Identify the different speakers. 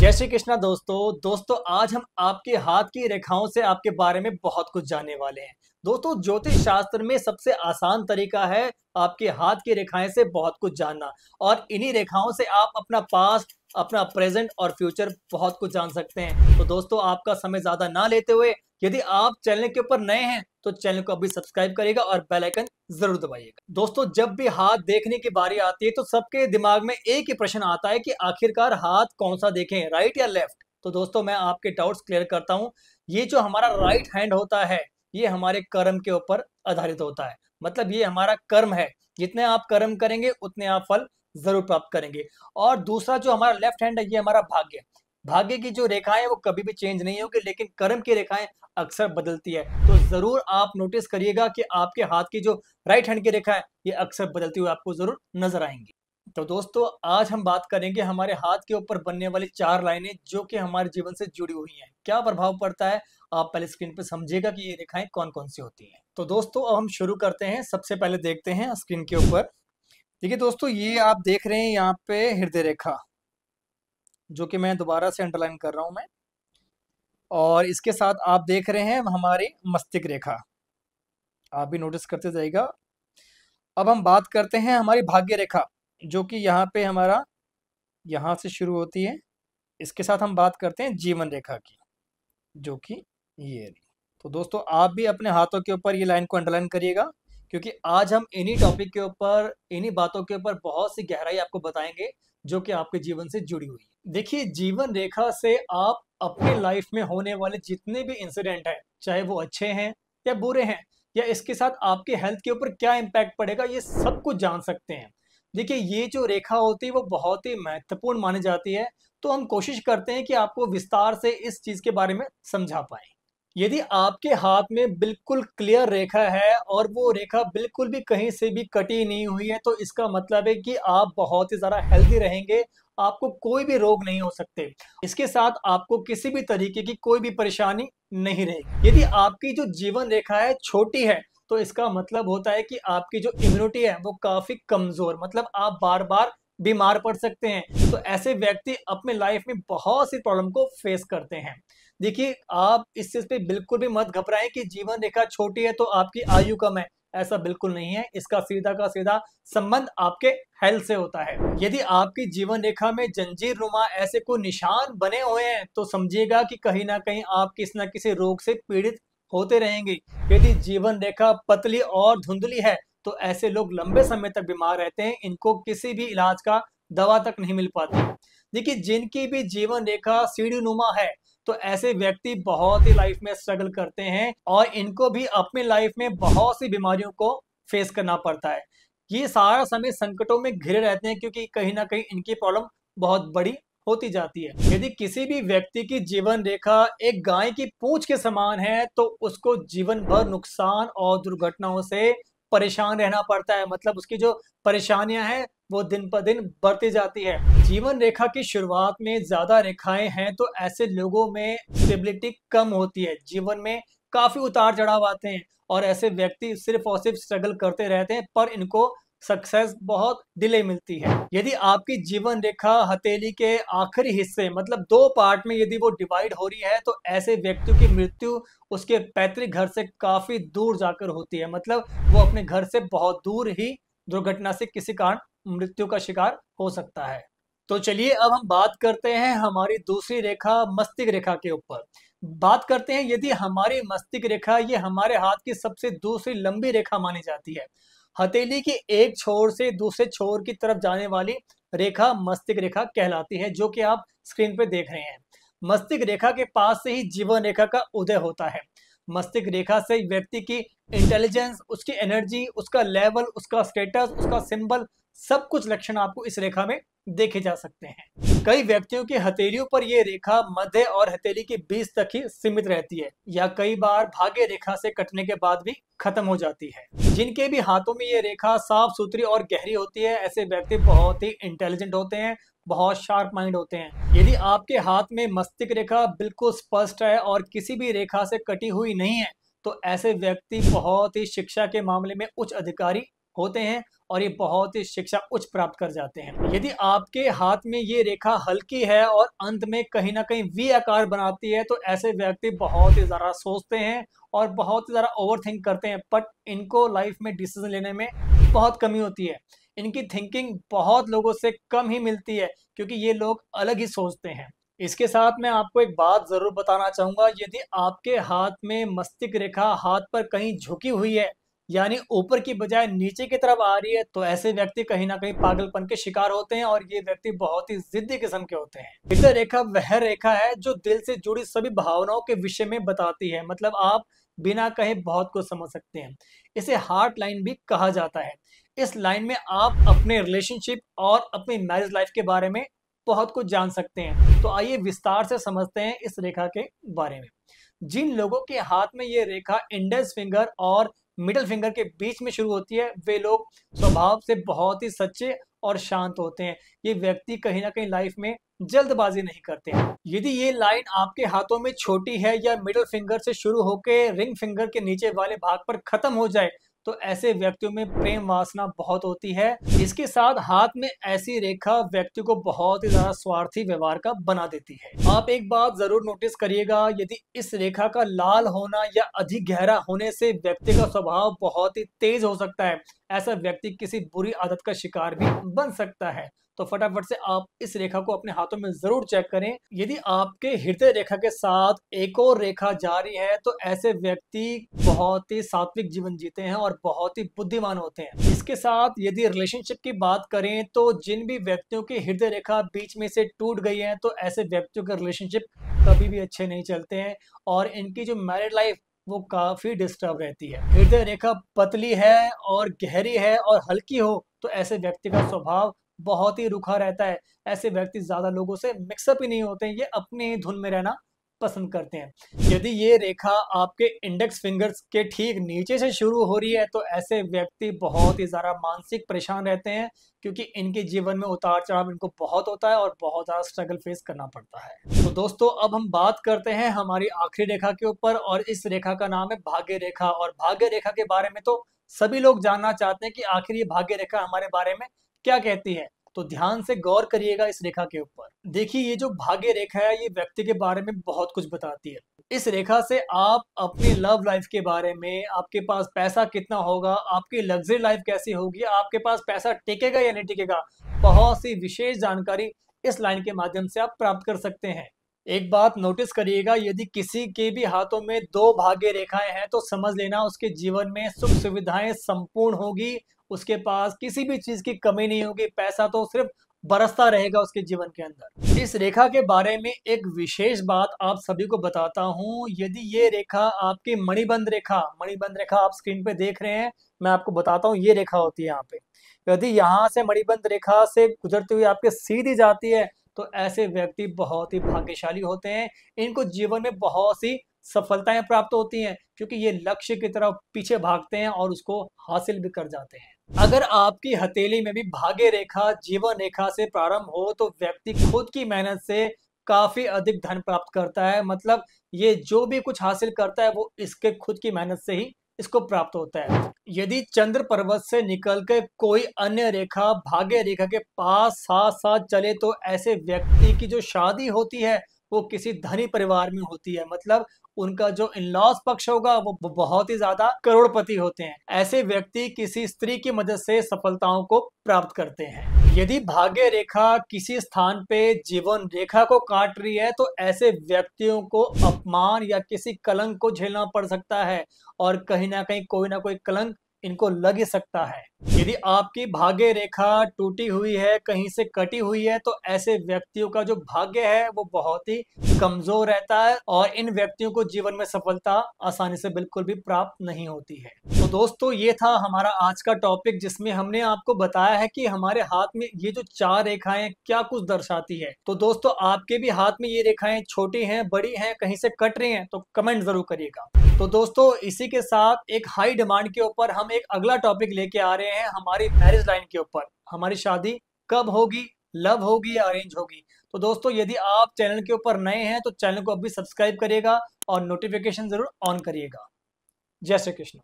Speaker 1: जय श्री कृष्णा दोस्तों आज हम आपके हाथ की रेखाओं से आपके बारे में बहुत कुछ जानने वाले हैं। दोस्तों ज्योतिष शास्त्र में सबसे आसान तरीका है आपके हाथ की रेखाएं से बहुत कुछ जानना और इन्हीं रेखाओं से आप अपना पास्ट, अपना प्रेजेंट और फ्यूचर बहुत कुछ जान सकते हैं। तो दोस्तों आपका समय ज्यादा ना लेते हुए यदि आप चैनल के ऊपर नए हैं तो चैनल को अभी सब्सक्राइब करिएगा और बेल आइकन जरूर दबाइएगा। दोस्तों जब भी हाथ देखने की बारी आती है तो सबके दिमाग में एक ही प्रश्न आता है कि आखिरकार हाथ कौन सा देखें, राइट या लेफ्ट। तो दोस्तों मैं आपके डाउट्स क्लियर करता हूं। ये जो हमारा राइट हैंड होता है ये हमारे कर्म के ऊपर आधारित होता है। मतलब ये हमारा कर्म है, जितने आप कर्म करेंगे उतने आप फल जरूर प्राप्त करेंगे। और दूसरा जो हमारा लेफ्ट हैंड है ये हमारा भाग्य। भाग्य की जो रेखाएं हैं वो कभी भी चेंज नहीं होगी, लेकिन कर्म की रेखाएं अक्सर बदलती है। तो जरूर आप नोटिस करिएगा कि आपके हाथ की जो राइट हैंड की रेखा है ये अक्सर बदलती हुई आपको जरूर नजर आएंगी। तो दोस्तों आज हम बात करेंगे हमारे हाथ के ऊपर बनने वाली 4 लाइनें जो कि हमारे जीवन से जुड़ी हुई हैं। क्या प्रभाव पड़ता है आप पहले स्क्रीन पे समझिएगा कि ये रेखाएं कौन कौन सी होती हैं। तो दोस्तों अब हम शुरू करते हैं। सबसे पहले देखते हैं स्क्रीन के ऊपर। देखिए दोस्तों ये आप देख रहे हैं यहाँ पे हृदय रेखा, जो कि मैं दोबारा से अंडरलाइन कर रहा हूं मैं। और इसके साथ आप देख रहे हैं हमारी मस्तिष्क रेखा, आप भी नोटिस करते जाइएगा। अब हम बात करते हैं हमारी भाग्य रेखा, जो कि यहाँ पे हमारा यहाँ से शुरू होती है। इसके साथ हम बात करते हैं जीवन रेखा की, जो कि ये रही। तो दोस्तों आप भी अपने हाथों के ऊपर ये लाइन को अंडरलाइन करिएगा, क्योंकि आज हम इन्हीं टॉपिक के ऊपर, इन्हीं बातों के ऊपर बहुत सी गहराई आपको बताएंगे जो कि आपके जीवन से जुड़ी हुई है। देखिए जीवन रेखा से आप अपने लाइफ में होने वाले जितने भी इंसिडेंट हैं, चाहे वो अच्छे हैं या बुरे हैं, या इसके साथ आपके हेल्थ के ऊपर क्या इम्पैक्ट पड़ेगा, ये सब कुछ जान सकते हैं। देखिए ये जो रेखा होती है वो बहुत ही महत्वपूर्ण मानी जाती है। तो हम कोशिश करते हैं कि आपको विस्तार से इस चीज के बारे में समझा पाए। यदि आपके हाथ में बिल्कुल क्लियर रेखा है और वो रेखा बिल्कुल भी कहीं से भी कटी नहीं हुई है, तो इसका मतलब है कि आप बहुत ही ज़्यादा हेल्दी रहेंगे, आपको कोई भी रोग नहीं हो सकते। इसके साथ आपको किसी भी तरीके की कोई भी परेशानी नहीं रहेगी। यदि आपकी जो जीवन रेखा है छोटी है तो इसका मतलब होता है कि आपकी जो इम्यूनिटी है वो काफ़ी कमज़ोर, मतलब आप बार बार बीमार पड़ सकते हैं। तो ऐसे व्यक्ति अपने लाइफ में बहुत सी प्रॉब्लम को फेस करते हैं। देखिए आप इस चीज पे बिल्कुल भी मत घबराएं कि जीवन रेखा छोटी है तो आपकी आयु कम है। ऐसा बिल्कुल नहीं है। इसका सीधा का सीधा संबंध आपके हेल्थ से होता है। यदि आपकी जीवन रेखा में जंजीर नुमा ऐसे कोई निशान बने हुए हैं तो समझिएगा कि कहीं ना कहीं आप किसी न किसी रोग से पीड़ित होते रहेंगे। यदि जीवन रेखा पतली और धुंधली है तो ऐसे लोग लंबे समय तक बीमार रहते हैं, इनको किसी भी इलाज का दवा तक नहीं मिल पाती। देखिए जिनकी भी जीवन रेखा सीढ़ी नुमा है तो ऐसे व्यक्ति बहुत ही लाइफ में स्ट्रगल करते हैं और इनको भी अपनी लाइफ में बहुत सी बीमारियों को फेस करना पड़ता है। ये सारा समय संकटों में घिरे रहते हैं क्योंकि कहीं ना कहीं इनकी प्रॉब्लम बहुत बड़ी होती जाती है। यदि किसी भी व्यक्ति की जीवन रेखा एक गाय की पूंछ के समान है तो उसको जीवन भर नुकसान और दुर्घटनाओं से परेशान रहना पड़ता है। मतलब उसकी जो परेशानियां हैं वो दिन पर दिन बढ़ती जाती है। जीवन रेखा की शुरुआत में ज्यादा रेखाएं हैं तो ऐसे लोगों में स्टेबिलिटी कम होती है, जीवन में काफी उतार चढ़ाव आते हैं और ऐसे व्यक्ति सिर्फ और सिर्फ स्ट्रगल करते रहते हैं, पर इनको सक्सेस बहुत डिले मिलती है। यदि आपकी जीवन रेखा हथेली के आखिरी हिस्से मतलब 2 पार्ट में यदि वो डिवाइड हो रही है तो ऐसे व्यक्तियों की मृत्यु उसके पैतृक घर से काफी दूर जाकर होती है। मतलब वो अपने घर से बहुत दूर ही दुर्घटना से किसी कारण मृत्यु का शिकार हो सकता है। तो चलिए अब हम बात करते हैं हमारी दूसरी रेखा मस्तिष्क रेखा के ऊपर। बात करते हैं यदि हमारी मस्तिष्क रेखा ये हमारे हाथ की सबसे दूसरी लंबी रेखा मानी जाती है। हथेली की एक छोर से दूसरे छोर की तरफ जाने वाली रेखा मस्तिष्क रेखा कहलाती है, जो कि आप स्क्रीन पे देख रहे हैं। मस्तिष्क रेखा के पास से ही जीवन रेखा का उदय होता है। मस्तिष्क रेखा से व्यक्ति की इंटेलिजेंस, उसकी एनर्जी, उसका लेवल, उसका स्टेटस, उसका सिंबल, सब कुछ लक्षण आपको इस रेखा में देखे जा सकते हैं। कई व्यक्तियों की हथेलियों पर यह रेखा मध्य और हथेली के बीच तक ही सीमित रहती है या कई बार भाग्य रेखा से कटने के बाद भी खत्म हो जाती है। जिनके भी हाथों में ये रेखा साफ सुथरी और गहरी होती है ऐसे व्यक्ति बहुत ही इंटेलिजेंट होते हैं, बहुत शार्प माइंड होते हैं। यदि आपके हाथ में मस्तिष्क रेखा बिल्कुल स्पष्ट है और किसी भी रेखा से कटी हुई नहीं है तो ऐसे व्यक्ति बहुत ही शिक्षा के मामले में उच्च अधिकारी होते हैं और ये बहुत ही शिक्षा उच्च प्राप्त कर जाते हैं। यदि आपके हाथ में ये रेखा हल्की है और अंत में कहीं ना कहीं वी आकार बनाती है तो ऐसे व्यक्ति बहुत ही ज़्यादा सोचते हैं और बहुत ही ज़्यादा ओवर थिंक करते हैं, बट इनको लाइफ में डिसीजन लेने में बहुत कमी होती है। इनकी थिंकिंग बहुत लोगों से कम ही मिलती है क्योंकि ये लोग अलग ही सोचते हैं। इसके साथ मैं आपको एक बात ज़रूर बताना चाहूँगा, यदि आपके हाथ में मस्तिष्क रेखा हाथ पर कहीं झुकी हुई है यानी ऊपर की बजाय नीचे की तरफ आ रही है तो ऐसे व्यक्ति कहीं ना कहीं पागलपन के शिकार होते हैं और ये व्यक्ति बहुत ही जिद्दी किस्म के होते हैं। हृदय रेखा वह रेखा है जो दिल से जुड़ी सभी भावनाओं के विषय में बताती है, मतलब आप बिना कहे बहुत कुछ समझ सकते हैं। इसे हार्ट लाइन भी कहा जाता है। इस लाइन में आप अपने रिलेशनशिप और अपनी मैरिज लाइफ के बारे में बहुत कुछ जान सकते हैं। तो आइए विस्तार से समझते हैं इस रेखा के बारे में। जिन लोगों के हाथ में ये रेखा इंडेक्स फिंगर और मिडिल फिंगर के बीच में शुरू होती है वे लोग स्वभाव से बहुत ही सच्चे और शांत होते हैं। ये व्यक्ति कहीं ना कहीं लाइफ में जल्दबाजी नहीं करते हैं। यदि ये लाइन आपके हाथों में छोटी है या मिडिल फिंगर से शुरू होकर रिंग फिंगर के नीचे वाले भाग पर खत्म हो जाए तो ऐसे व्यक्तियों में प्रेम वासना बहुत होती है। इसके साथ हाथ में ऐसी रेखा व्यक्ति को बहुत ही ज्यादा स्वार्थी व्यवहार का बना देती है। आप एक बात जरूर नोटिस करिएगा, यदि इस रेखा का लाल होना या अधिक गहरा होने से व्यक्ति का स्वभाव बहुत ही तेज हो सकता है। ऐसा व्यक्ति किसी बुरी आदत का शिकार भी बन सकता है। तो फटाफट से आप इस रेखा को अपने हाथों में जरूर चेक करें। यदि आपके हृदय रेखा के साथ एक और रेखा जारी है तो ऐसे व्यक्ति बहुत ही सात्विक जीवन जीते हैं और बहुत ही बुद्धिमान होते हैं। इसके साथ यदि रिलेशनशिप की बात करें तो जिन भी व्यक्तियों की हृदय रेखा बीच में से टूट गई है तो ऐसे व्यक्तियों के रिलेशनशिप कभी भी अच्छे नहीं चलते हैं और इनकी जो मैरिड लाइफ वो काफी डिस्टर्ब रहती है। हृदय रेखा पतली है और गहरी है और हल्की हो तो ऐसे व्यक्ति का स्वभाव बहुत ही रुखा रहता है। ऐसे व्यक्ति ज्यादा लोगों से मिक्सअप ही नहीं होते हैं, ये अपनी ही धुन में रहना पसंद करते हैं। यदि ये रेखा आपके इंडेक्स फिंगर्स के ठीक नीचे से शुरू हो रही है तो ऐसे व्यक्ति बहुत ही ज्यादा मानसिक परेशान रहते हैं क्योंकि इनके जीवन में उतार चढ़ाव इनको बहुत होता है और बहुत ज्यादा स्ट्रगल फेस करना पड़ता है। तो दोस्तों अब हम बात करते हैं हमारी आखिरी रेखा के ऊपर और इस रेखा का नाम है भाग्य रेखा। और भाग्य रेखा के बारे में तो सभी लोग जानना चाहते हैं कि आखिर ये भाग्य रेखा हमारे बारे में क्या कहती है। तो ध्यान से गौर करिएगा इस रेखा के ऊपर। देखिए ये जो भाग्य रेखा है ये व्यक्ति के बारे में बहुत कुछ बताती है। इस रेखा से आप अपनी लव लाइफ के बारे में, आपके पास पैसा कितना होगा, आपकी लग्जरी लाइफ कैसी होगी, आपके पास पैसा टिकेगा या नहीं टिकेगा, बहुत सी विशेष जानकारी इस लाइन के माध्यम से आप प्राप्त कर सकते हैं। एक बात नोटिस करिएगा, यदि किसी के भी हाथों में दो भाग्य रेखाएं हैं तो समझ लेना उसके जीवन में सुख सुविधाएं संपूर्ण होगी, उसके पास किसी भी चीज की कमी नहीं होगी, पैसा तो सिर्फ बरसता रहेगा उसके जीवन के अंदर। इस रेखा के बारे में एक विशेष बात आप सभी को बताता हूँ, यदि ये रेखा आपकी मणिबंध रेखा आप स्क्रीन पे देख रहे हैं, मैं आपको बताता हूँ ये रेखा होती है यहाँ पे। यदि यहाँ से मणिबंध रेखा से गुजरती हुई आपके सीधी जाती है तो ऐसे व्यक्ति बहुत ही भाग्यशाली होते हैं। इनको जीवन में बहुत सी सफलताएं प्राप्त होती हैं क्योंकि ये लक्ष्य की तरफ पीछे भागते हैं और उसको हासिल भी कर जाते हैं। अगर आपकी हथेली में भी भाग्य रेखा जीवन रेखा से प्रारंभ हो तो व्यक्ति खुद की मेहनत से काफी अधिक धन प्राप्त करता है, मतलब ये जो भी कुछ हासिल करता है वो इसके खुद की मेहनत से ही इसको प्राप्त होता है। यदि चंद्र पर्वत से निकल के कोई अन्य रेखा भाग्य रेखा के पास साथ साथ चले तो ऐसे व्यक्ति की जो शादी होती है वो किसी धनी परिवार में होती है, मतलब उनका जो इन लॉज पक्ष होगा वो बहुत ही ज्यादा करोड़पति होते हैं। ऐसे व्यक्ति किसी स्त्री की मदद से सफलताओं को प्राप्त करते हैं। यदि भाग्य रेखा किसी स्थान पे जीवन रेखा को काट रही है तो ऐसे व्यक्तियों को अपमान या किसी कलंक को झेलना पड़ सकता है और कहीं ना कहीं कोई ना कोई कलंक इनको लग ही सकता है। यदि आपकी भाग्य रेखा टूटी हुई है, कहीं से कटी हुई है तो ऐसे व्यक्तियों का जो भाग्य है वो बहुत ही कमजोर रहता है और इन व्यक्तियों को जीवन में सफलता आसानी से बिल्कुल भी प्राप्त नहीं होती है। तो दोस्तों ये था हमारा आज का टॉपिक जिसमें हमने आपको बताया है कि हमारे हाथ में ये जो चार रेखाएं क्या कुछ दर्शाती है। तो दोस्तों आपके भी हाथ में ये रेखाएं छोटी हैं, बड़ी हैं, कहीं से कट रही हैं तो कमेंट जरूर करिएगा। तो दोस्तों इसी के साथ एक हाई डिमांड के ऊपर हम एक अगला टॉपिक लेके आ रहे हैं हमारी मैरिज लाइन के ऊपर। हमारी शादी कब होगी, लव होगी या अरेंज होगी। तो दोस्तों यदि आप चैनल के ऊपर नए हैं तो चैनल को अभी सब्सक्राइब करिएगा और नोटिफिकेशन जरूर ऑन करिएगा। जय श्री कृष्ण।